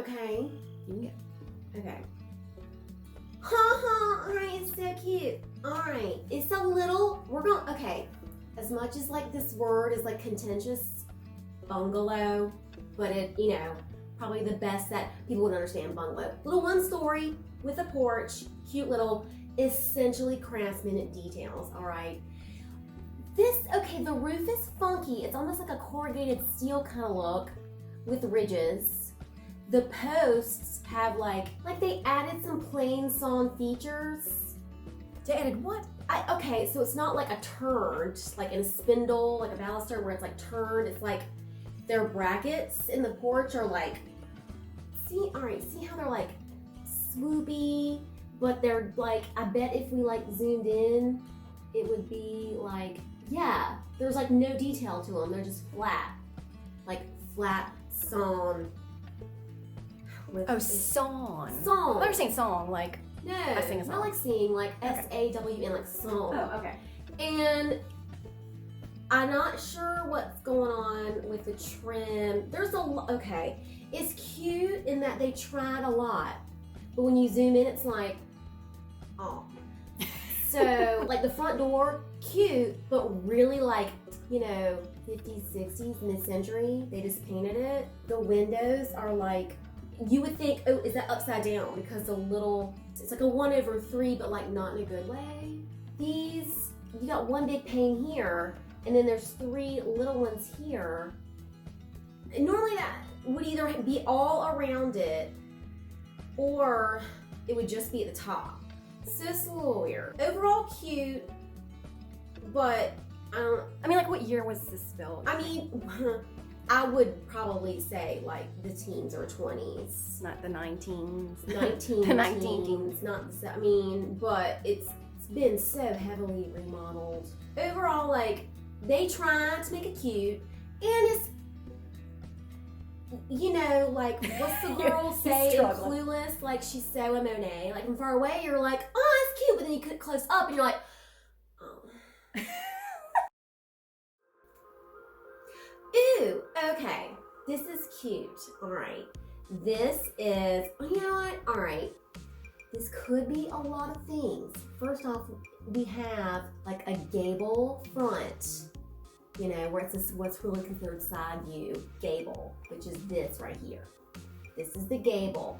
Okay. You can get. Okay. Alright, it's so cute. Alright, it's a little, okay. As much as like this word is like contentious, bungalow, but it, probably the best that people would understand bungalow. Little one story with a porch, cute little, essentially craftsman details, alright. The roof is funky. It's almost like a corrugated steel kind of look with ridges. The posts have like they added some plain sawn features. They added what? Okay, so it's not like a turned, like in a spindle, like a baluster where it's like turned. It's like their brackets in the porch are like, see how they're like swoopy, but they're like, I bet if we like zoomed in, it would be like, yeah, there's like no detail to them. They're just flat, like flat sawn. Sawn. Sawn. I was saying song, like. No, I sing a song. not like singing, like Okay. S-A-W-N, like song. Oh, okay. And I'm not sure what's going on with the trim. Okay, it's cute in that they tried a lot, but when you zoom in, it's like, oh. So, like the front door, cute, but really like, 50s, 60s, mid-century. They just painted it. The windows are like, you would think, oh, is that upside down? Because it's like a 1/3, but like not in a good way. You got one big pane here, and then there's 3 little ones here. And normally that would either be all around it, or it would just be at the top. So it's a little weird. Overall cute, but like what year was this built? I would probably say like the teens or 20s. Not the 19s. 19 The 19 teens, not the, but it's been so heavily remodeled. Overall, like, they tried to make it cute, and it's, like, what's the girl say in Clueless? Like, she's so a Monet. Like, from far away, you're like, oh, it's cute, but then you get close up, and you're like, oh. Ooh, okay. This is cute. All right. This is, you know what? All right. This could be a lot of things. First off, we have like a gable front, where it's what's really considered side view gable, which is this right here. This is the gable.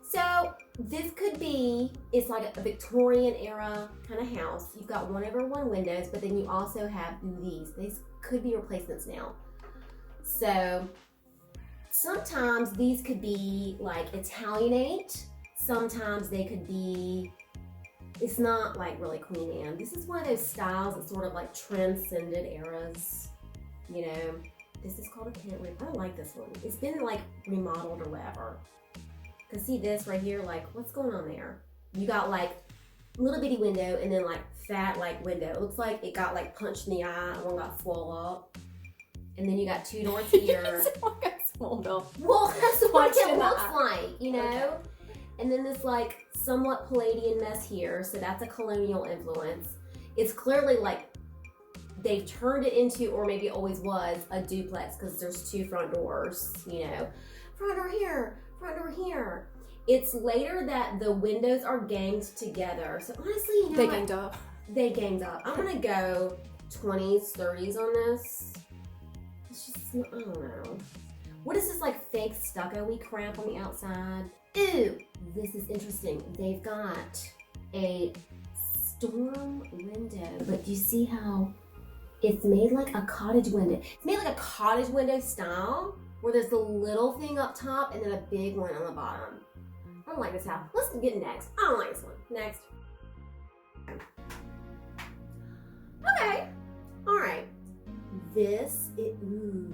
So this could be, it's like a Victorian era kind of house. You've got 1/1 windows, but then you also have these. These could be replacements now. So sometimes these could be like Italianate. Sometimes they could be, it's not like really Queen Anne. This is one of those styles that sort of like transcended eras. This is called a pent roof. I don't like this one. It's been like remodeled or whatever. Cause see this right here, like what's going on there? You got like little bitty window and then like fat like window. It looks like it got like punched in the eye and one got swole up. And then you got 2 doors here. One got swole up. Well, that's what it looks eye. like, Okay. And then this like somewhat Palladian mess here. So that's a colonial influence. It's clearly like they've turned it into, or maybe it always was, a duplex because there's 2 front doors, Front door here, front door here. It's later that the windows are ganged together. So honestly, They ganged up. They ganged up. I'm gonna go 20s, 30s on this. It's just, I don't know. What is this like fake stucco-y crap on the outside? Ooh, this is interesting. They've got a storm window, but do you see how it's made like a cottage window? It's made like a cottage window style, where there's the little thing up top and then a big one on the bottom. I don't like this house. Let's get next. I don't like this one. Next. Okay. All right. Ooh.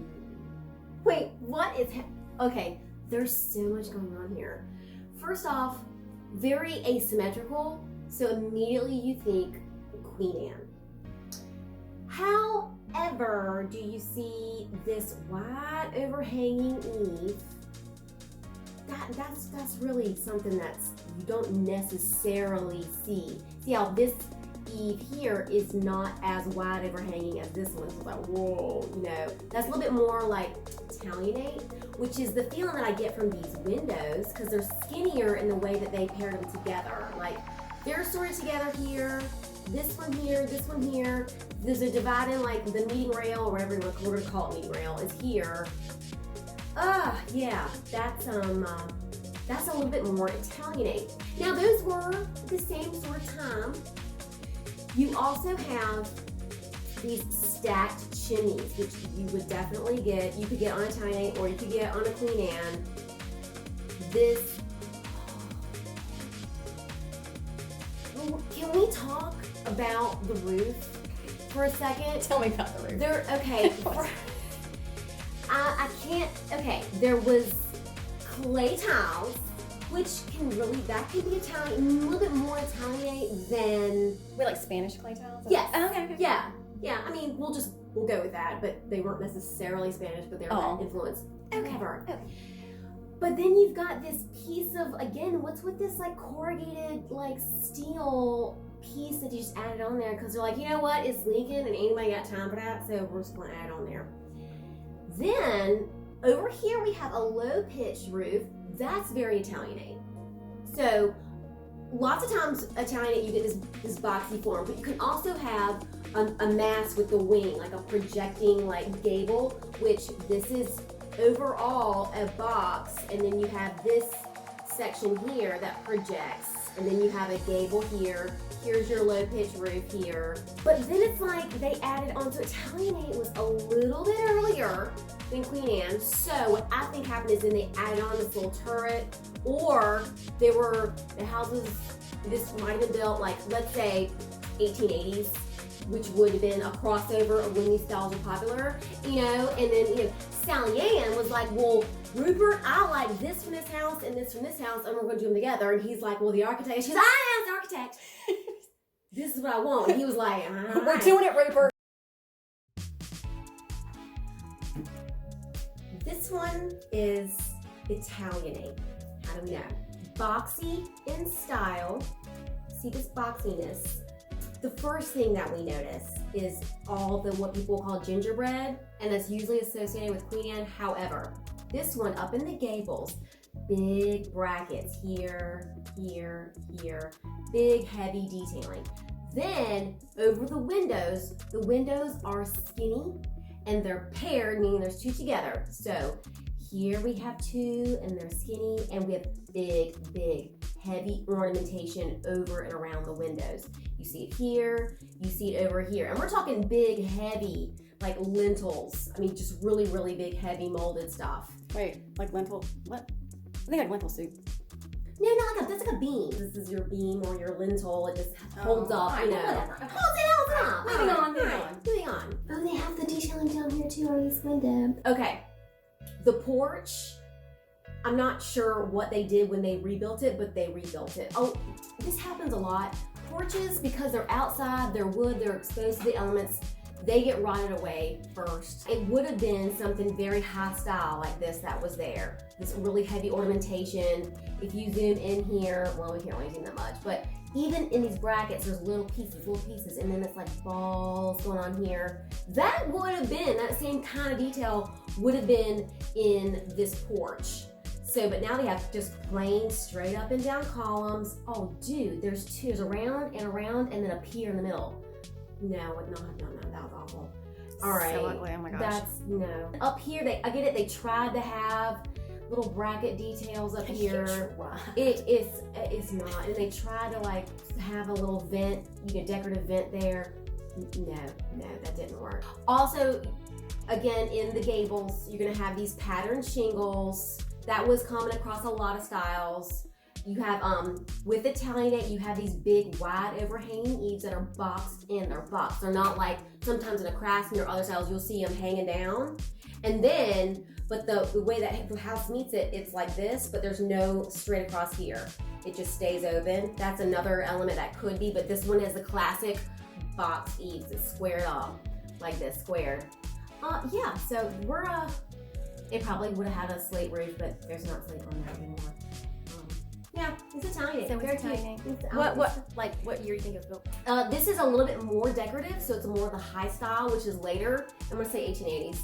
Wait, what is okay, there's so much going on here. First off, very asymmetrical, so immediately you think Queen Anne. However, do you see this wide overhanging eave? That's really something that's you don't necessarily see. See how this eave here is not as wide overhanging as this one. So it's like, whoa, that's a little bit more like Italianate. which is the feeling that I get from these windows because they're skinnier in the way that they paired them together. Like they're sort of together here, this one here, this one here. There's a divide in like the meeting rail or whatever we're going to call it, meeting rail is here. Yeah, that's a little bit more Italianate. Now those were the same sort of time. You also have these stacked chimneys, which you would definitely get. You could get on Italianate or you could get on a Queen Anne. Can we talk about the roof for a second? Tell me about the roof. I can't, there was clay tiles, which can be Italian, a little bit more Italianate than... Wait, like Spanish clay tiles? Yes. Oh, okay. Yeah. I mean, we'll go with that, but they weren't necessarily Spanish, but they were that influence. Whatever. Okay. But then you've got this piece of, again, what's with this like corrugated like steel piece that you just added on there because they're like, you know what, it's leaking and anybody got time for that, so we're just going to add on there. Then over here we have a low pitched roof. That's very Italianate. So lots of times Italianate you get this boxy form, but you can also have a mass with the wing, like a projecting like gable, which this is overall a box, and then you have this section here that projects, and then you have a gable here. Here's your low pitch roof here. But then it's like they added on, so Italianate was a little bit earlier than Queen Anne. So what I think happened is then they added on this little turret, or the houses, this might have been built like, let's say 1880s, which would have been a crossover of when these styles were popular, and then, Sally Ann was like, well, Rupert, I like this from this house and this from this house, and we're going to do them together. And he's like, well, the architect. And she's like, I am the architect. This is what I want. And he was like, all right. We're doing it, Rupert. This one is Italianate. How do we know? Boxy in style. See this boxiness? The first thing that we notice is all the what people call gingerbread, and that's usually associated with Queen Anne. However, this one up in the gables, big brackets here, here, here, big heavy detailing. Then over the windows are skinny and they're paired, meaning there's two together. So here we have two and they're skinny, and we have big, big, heavy ornamentation over and around the windows. You see it here, you see it over here. And we're talking big, heavy, like lintels. I mean, just really, really big, heavy molded stuff. Wait, like lentil, what? I think like lentil soup. No, that's like a beam. This is your beam or your lintel. It just holds up, Whatever. Holds up. Moving on. Moving on. Oh, they have the detailing down here too on this window. Okay. The porch, I'm not sure what they did when they rebuilt it, but they rebuilt it. Oh, this happens a lot. Porches, because they're outside, they're wood, they're exposed to the elements, they get rotted away first. It would have been something very high style like this that was there. This really heavy ornamentation. If you zoom in here, well, we can't really zoom that much, but even in these brackets, there's little pieces, and then it's like balls going on here. That would have been, that same kind of detail would have been in this porch. So, but now they have just plain straight up and down columns. Oh, dude, there's two, there's around, and then up here in the middle. No, that was awful. All right. So ugly, oh my gosh. That's, no. Up here, I get it, they tried to have little bracket details up here. It's not. And they tried to like have a little vent, decorative vent there. No, that didn't work. Also, again, in the gables, you're gonna have these patterned shingles. That was common across a lot of styles. You have, with Italianate, you have these big wide overhanging eaves that are boxed in. They're boxed. They're not like sometimes in a Craftsman or other styles, you'll see them hanging down. And then, but the way that the house meets it, it's like this, but there's no straight across here. It just stays open. That's another element that could be, but this one is the classic box eaves. It's squared off, like this, squared. Yeah, so it probably would have had a slate roof, but there's not slate on that anymore. Yeah, it's Italian. So it's Italian. What year do you think it was built? This is a little bit more decorative, so it's more the high style, which is later. I'm gonna say 1880s.